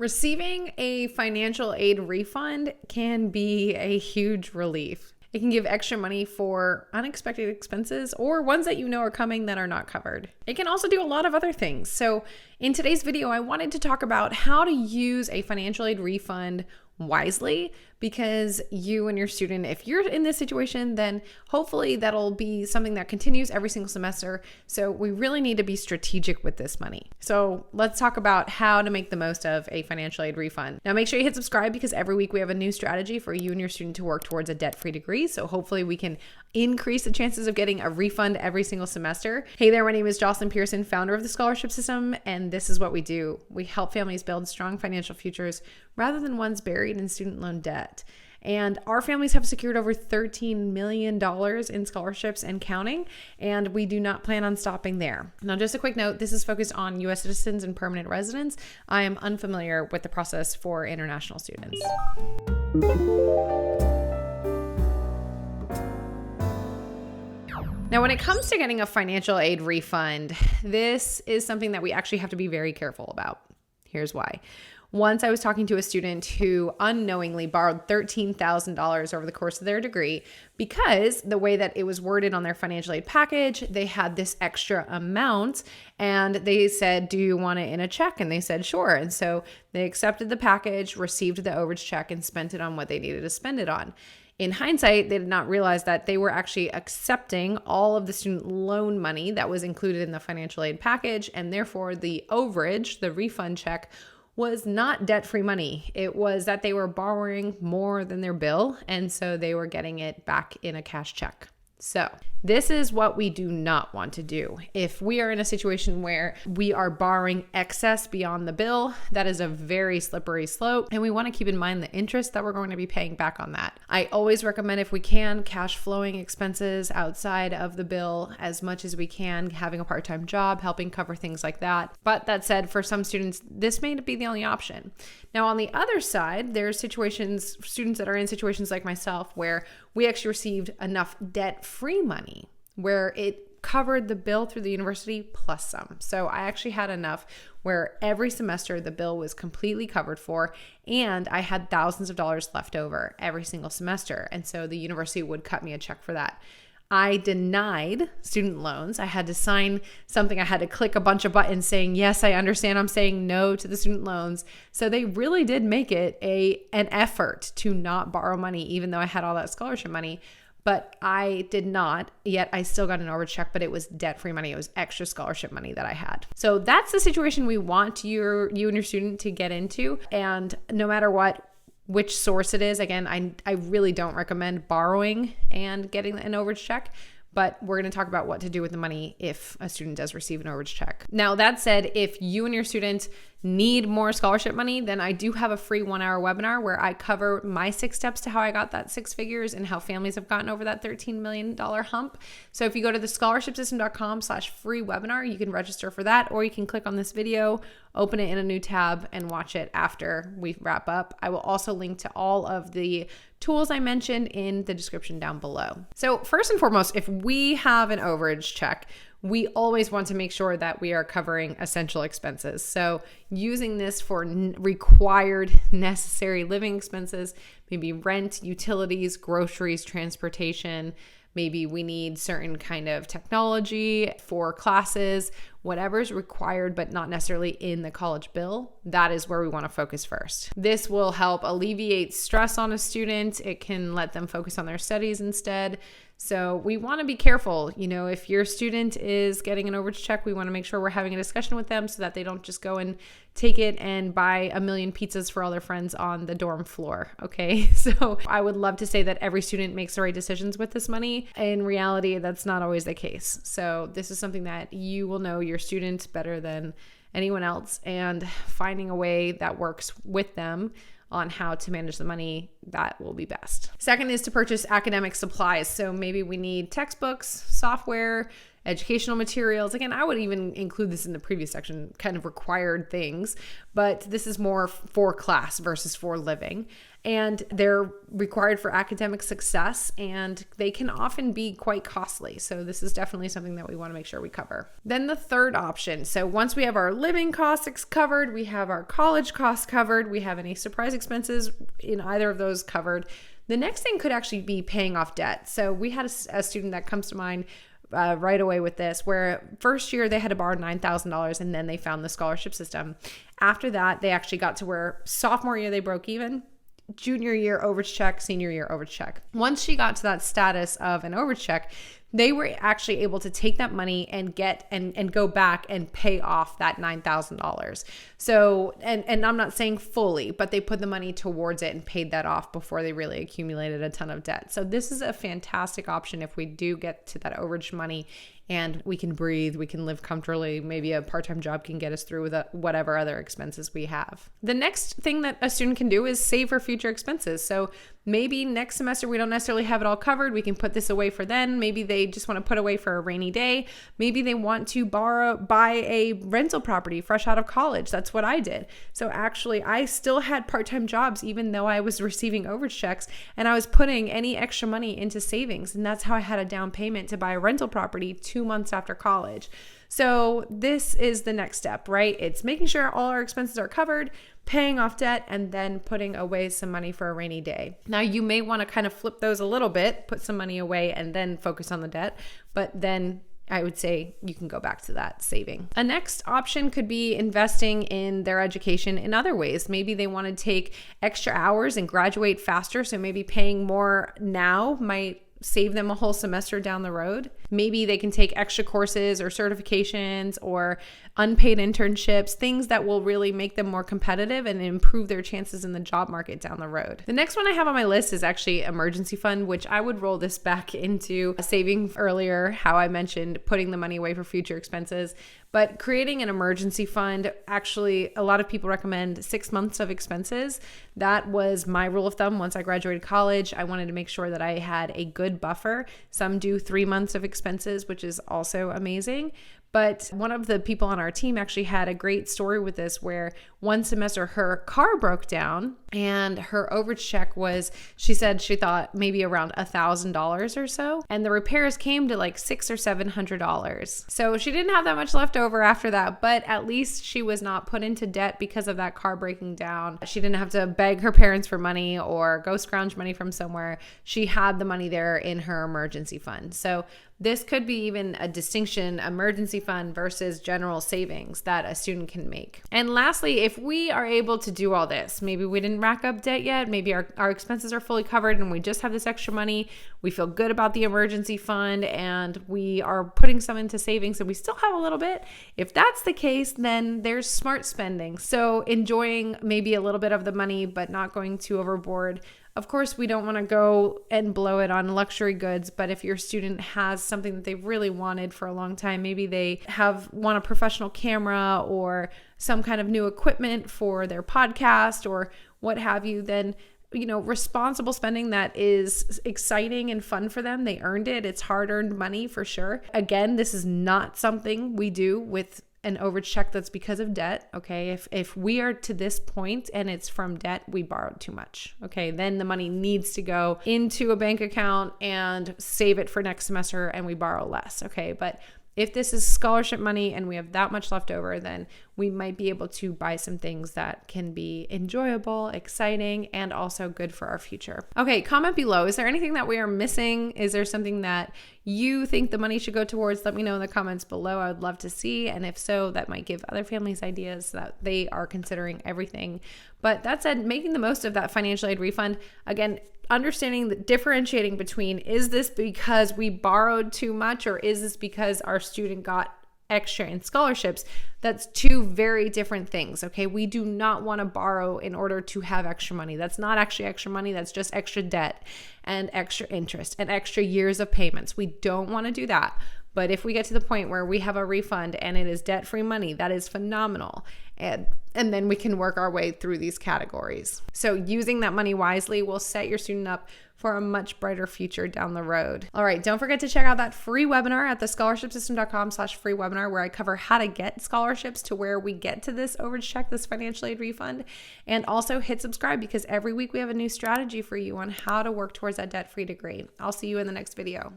Receiving a financial aid refund can be a huge relief. It can give extra money for unexpected expenses or ones that you know are coming that are not covered. It can also do a lot of other things. So in today's video, I wanted to talk about how to use a financial aid refund wisely, because you and your student, if you're in this situation, then hopefully that'll be something that continues every single semester. So we really need to be strategic with this money. So let's talk about how to make the most of a financial aid refund. Now make sure you hit subscribe, because every week we have a new strategy for you and your student to work towards a debt-free degree. So hopefully we can increase the chances of getting a refund every single semester. Hey there, my name is Jocelyn Pearson, founder of the scholarship system, and this is what we do. We help families build strong financial futures rather than ones buried in student loan debt. And our families have secured over $13 million in scholarships and counting, and we do not plan on stopping there. Now, just a quick note, this is focused on U.S. citizens and permanent residents. I am unfamiliar with the process for international students. Now, when it comes to getting a financial aid refund, this is something that we actually have to be very careful about. Here's why. Once I was talking to a student who unknowingly borrowed $13,000 over the course of their degree because the way that it was worded on their financial aid package, they had this extra amount and they said, "Do you want it in a check?" And they said, "Sure." And so they accepted the package, received the overage check, and spent it on what they needed to spend it on. In hindsight, they did not realize that they were actually accepting all of the student loan money that was included in the financial aid package, and therefore the overage, the refund check, was not debt-free money. It was that they were borrowing more than their bill, and so they were getting it back in a cash check. So this is what we do not want to do. If we are in a situation where we are borrowing excess beyond the bill, that is a very slippery slope, and we want to keep in mind the interest that we're going to be paying back on that. I always recommend, if we can, cash flowing expenses outside of the bill as much as we can, having a part-time job, helping cover things like that. But that said, for some students, this may be the only option. Now, on the other side, there's students that are in situations like myself, where we actually received enough debt-free money where it covered the bill through the university plus some. So I actually had enough where every semester the bill was completely covered for, and I had thousands of dollars left over every single semester. And so the university would cut me a check for that. I denied student loans. I had to sign something. I had to click a bunch of buttons saying, yes, I understand. I'm saying no to the student loans. So they really did make it an effort to not borrow money, even though I had all that scholarship money. But I did not, yet I still got an overage check, but it was debt-free money. It was extra scholarship money that I had. So that's the situation we want you and your student to get into. And no matter which source it is, again, I really don't recommend borrowing and getting an overage check, but we're going to talk about what to do with the money if a student does receive an overage check. Now, that said, if you and your student need more scholarship money, then I do have a free 1-hour webinar where I cover my 6 steps to how I got that 6 figures and how families have gotten over that $13 million hump. So if you go to thescholarshipsystem.com/free webinar, you can register for that, or you can click on this video, open it in a new tab, and watch it after we wrap up. I will also link to all of the tools I mentioned in the description down below. So first and foremost, if we have an overage check, we always want to make sure that we are covering essential expenses. So using this for required, necessary living expenses, maybe rent, utilities, groceries, transportation. Maybe we need certain kind of technology for classes, whatever's required but not necessarily in the college bill. That is where we want to focus first. This will help alleviate stress on a student. It can let them focus on their studies instead. So we want to be careful. If your student is getting an overage check, we want to make sure we're having a discussion with them so that they don't just go and take it and buy a million pizzas for all their friends on the dorm floor. Okay. So I would love to say that every student makes the right decisions with this money. In reality, that's not always the case. So this is something that you will know your student better than anyone else, and finding a way that works with them on how to manage the money, that will be best. Second is to purchase academic supplies. So maybe we need textbooks, software, educational materials. Again, I would even include this in the previous section, kind of required things, but this is more for class versus for living. And they're required for academic success, and they can often be quite costly. So this is definitely something that we want to make sure we cover. Then the third option. So once we have our living costs covered, we have our college costs covered, we have any surprise expenses in either of those covered, the next thing could actually be paying off debt. So we had a student that comes to mind right away with this, where first year they had to borrow $9,000 and then they found the scholarship system. After that, they actually got to where sophomore year they broke even, junior year overage check, senior year overage check. Once she got to that status of an overage check, they were actually able to take that money and get and go back and pay off that $9,000. So, and I'm not saying fully, but they put the money towards it and paid that off before they really accumulated a ton of debt. So this is a fantastic option if we do get to that overage money and we can breathe, we can live comfortably. Maybe a part-time job can get us through with whatever other expenses we have. The next thing that a student can do is save for future expenses. So maybe next semester we don't necessarily have it all covered. We can put this away for then. Maybe they just want to put away for a rainy day. Maybe they want to buy a rental property fresh out of college. That's what I did. So actually I still had part-time jobs even though I was receiving overage checks, and I was putting any extra money into savings. And that's how I had a down payment to buy a rental property 2 months after college. So this is the next step, right? It's making sure all our expenses are covered, paying off debt, and then putting away some money for a rainy day. Now you may want to kind of flip those a little bit, put some money away and then focus on the debt, but then I would say you can go back to that saving. A next option could be investing in their education in other ways. Maybe they want to take extra hours and graduate faster, so maybe paying more now might save them a whole semester down the road. Maybe they can take extra courses or certifications or unpaid internships, things that will really make them more competitive and improve their chances in the job market down the road. The next one I have on my list is actually emergency fund, which I would roll this back into saving earlier, how I mentioned putting the money away for future expenses. But creating an emergency fund, actually, a lot of people recommend 6 months of expenses. That was my rule of thumb. Once I graduated college, I wanted to make sure that I had a good buffer. Some do 3 months of expenses, which is also amazing. But one of the people on our team actually had a great story with this, where one semester her car broke down and her overage check was, she said she thought maybe around $1,000 or so. And the repairs came to like $600 or $700. So she didn't have that much left over after that, but at least she was not put into debt because of that car breaking down. She didn't have to beg her parents for money or go scrounge money from somewhere. She had the money there in her emergency fund. So this could be even a distinction, emergency fund versus general savings that a student can make. And lastly, if we are able to do all this, maybe we didn't rack up debt yet, maybe our expenses are fully covered and we just have this extra money, we feel good about the emergency fund and we are putting some into savings and we still have a little bit. If that's the case, then there's smart spending. So enjoying maybe a little bit of the money, but not going too overboard. Of course, we don't want to go and blow it on luxury goods, but if your student has something that they've really wanted for a long time, maybe they want a professional camera or some kind of new equipment for their podcast or what have you, then responsible spending that is exciting and fun for them. They earned it. It's hard-earned money for sure. Again, this is not something we do with an overage check that's because of debt. Okay. If we are to this point and it's from debt, we borrowed too much. Okay. Then the money needs to go into a bank account and save it for next semester and we borrow less. Okay. But if this is scholarship money and we have that much left over, then we might be able to buy some things that can be enjoyable, exciting, and also good for our future. Okay, comment below. Is there anything that we are missing? Is there something that you think the money should go towards? Let me know in the comments below. I would love to see. And if so, that might give other families ideas that they are considering everything. But that said, making the most of that financial aid refund, again, understanding the differentiating between, is this because we borrowed too much or is this because our student got extra in scholarships? That's two very different things. Okay. We do not want to borrow in order to have extra money. That's not actually extra money. That's just extra debt and extra interest and extra years of payments. We don't want to do that. But if we get to the point where we have a refund and it is debt-free money, that is phenomenal. And then we can work our way through these categories. So using that money wisely will set your student up for a much brighter future down the road. All right, don't forget to check out that free webinar at thescholarshipsystem.com/free webinar, where I cover how to get scholarships to where we get to this overage check, this financial aid refund. And also hit subscribe, because every week we have a new strategy for you on how to work towards that debt-free degree. I'll see you in the next video.